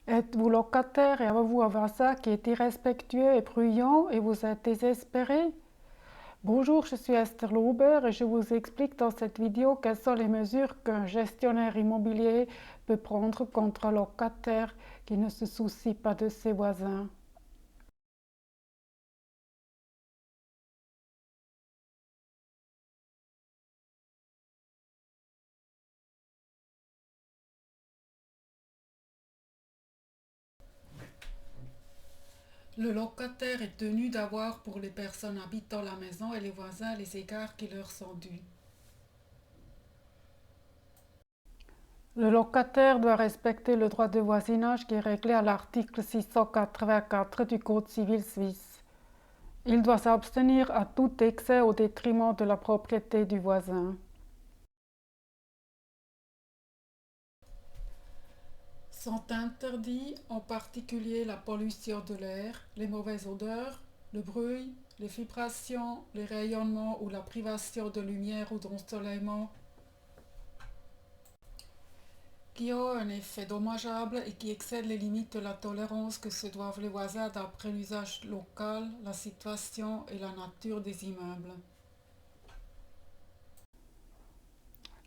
Êtes-vous locataire et avez-vous un voisin qui est irrespectueux et bruyant et vous êtes désespéré? Bonjour, je suis Esther Lauber et je vous explique dans cette vidéo quelles sont les mesures qu'un gestionnaire immobilier peut prendre contre un locataire qui ne se soucie pas de ses voisins. Le locataire est tenu d'avoir pour les personnes habitant la maison et les voisins les égards qui leur sont dus. Le locataire doit respecter le droit de voisinage qui est réglé à l'article 684 du Code civil suisse. Il doit s'abstenir à tout excès au détriment de la propriété du voisin. Sont interdits en particulier la pollution de l'air, les mauvaises odeurs, le bruit, les vibrations, les rayonnements ou la privation de lumière ou d'ensoleillement qui ont un effet dommageable et qui excèdent les limites de la tolérance que se doivent les voisins d'après l'usage local, la situation et la nature des immeubles.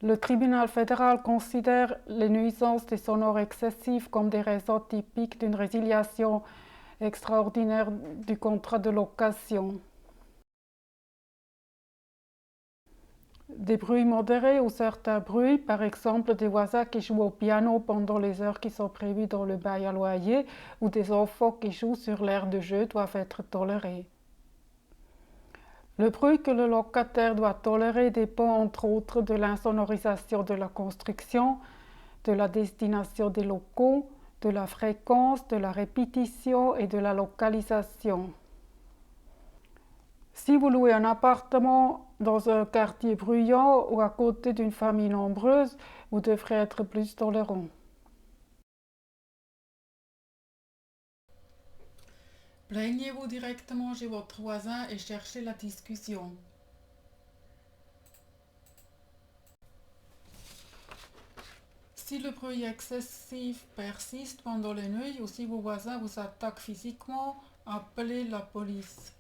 Le tribunal fédéral considère les nuisances des sonores excessives comme des raisons typiques d'une résiliation extraordinaire du contrat de location. Des bruits modérés ou certains bruits, par exemple des voisins qui jouent au piano pendant les heures qui sont prévues dans le bail à loyer ou des enfants qui jouent sur l'aire de jeu, doivent être tolérés. Le bruit que le locataire doit tolérer dépend entre autres de l'insonorisation de la construction, de la destination des locaux, de la fréquence, de la répétition et de la localisation. Si vous louez un appartement dans un quartier bruyant ou à côté d'une famille nombreuse, vous devrez être plus tolérant. Plaignez-vous directement chez votre voisin et cherchez la discussion. Si le bruit excessif persiste pendant les nuits ou si vos voisins vous attaquent physiquement, appelez la police.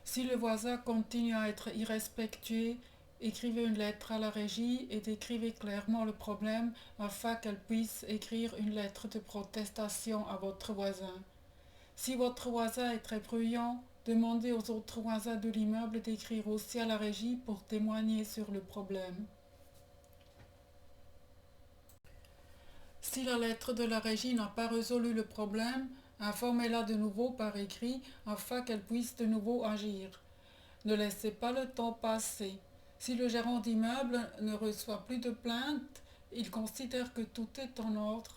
Si le voisin continue à être irrespectueux, écrivez une lettre à la régie et décrivez clairement le problème afin qu'elle puisse écrire une lettre de protestation à votre voisin. Si votre voisin est très bruyant, demandez aux autres voisins de l'immeuble d'écrire aussi à la régie pour témoigner sur le problème. Si la lettre de la régie n'a pas résolu le problème, informez-la de nouveau par écrit afin qu'elle puisse de nouveau agir. Ne laissez pas le temps passer. Si le gérant d'immeuble ne reçoit plus de plaintes, il considère que tout est en ordre.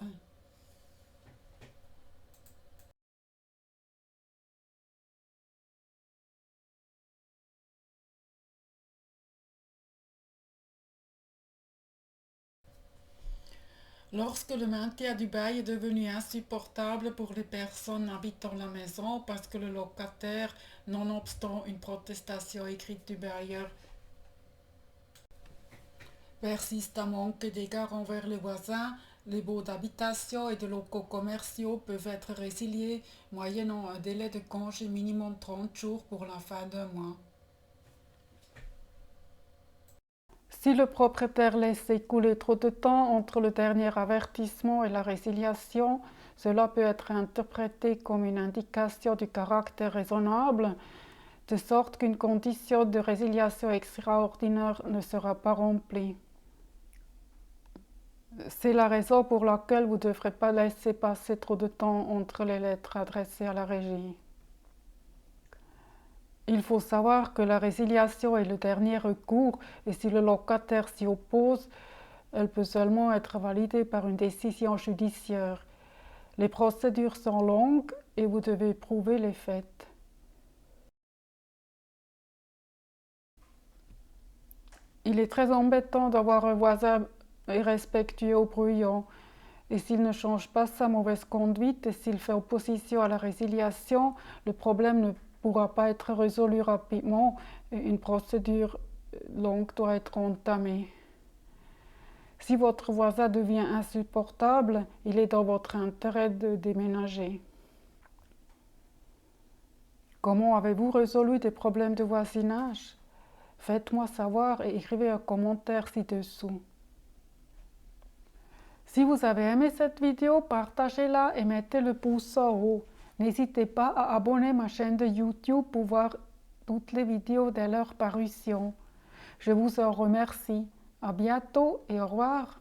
Lorsque le maintien du bail est devenu insupportable pour les personnes habitant la maison parce que le locataire, nonobstant une protestation écrite du bailleur, persiste à manquer d'égards envers les voisins, les baux d'habitation et de locaux commerciaux peuvent être résiliés moyennant un délai de congé minimum 30 jours pour la fin d'un mois. Si le propriétaire laisse écouler trop de temps entre le dernier avertissement et la résiliation, cela peut être interprété comme une indication du caractère raisonnable, de sorte qu'une condition de résiliation extraordinaire ne sera pas remplie. C'est la raison pour laquelle vous ne devrez pas laisser passer trop de temps entre les lettres adressées à la régie. Il faut savoir que la résiliation est le dernier recours et si le locataire s'y oppose, elle peut seulement être validée par une décision judiciaire. Les procédures sont longues et vous devez prouver les faits. Il est très embêtant d'avoir un voisin irrespectueux ou bruyant. Et s'il ne change pas sa mauvaise conduite et s'il fait opposition à la résiliation, le problème ne pourra pas être résolu rapidement et une procédure longue doit être entamée. Si votre voisin devient insupportable, il est dans votre intérêt de déménager. Comment avez-vous résolu des problèmes de voisinage? Faites-moi savoir et écrivez un commentaire ci-dessous. Si vous avez aimé cette vidéo, partagez-la et mettez le pouce en haut. N'hésitez pas à abonner ma chaîne de YouTube pour voir toutes les vidéos dès leur parution. Je vous en remercie. À bientôt et au revoir.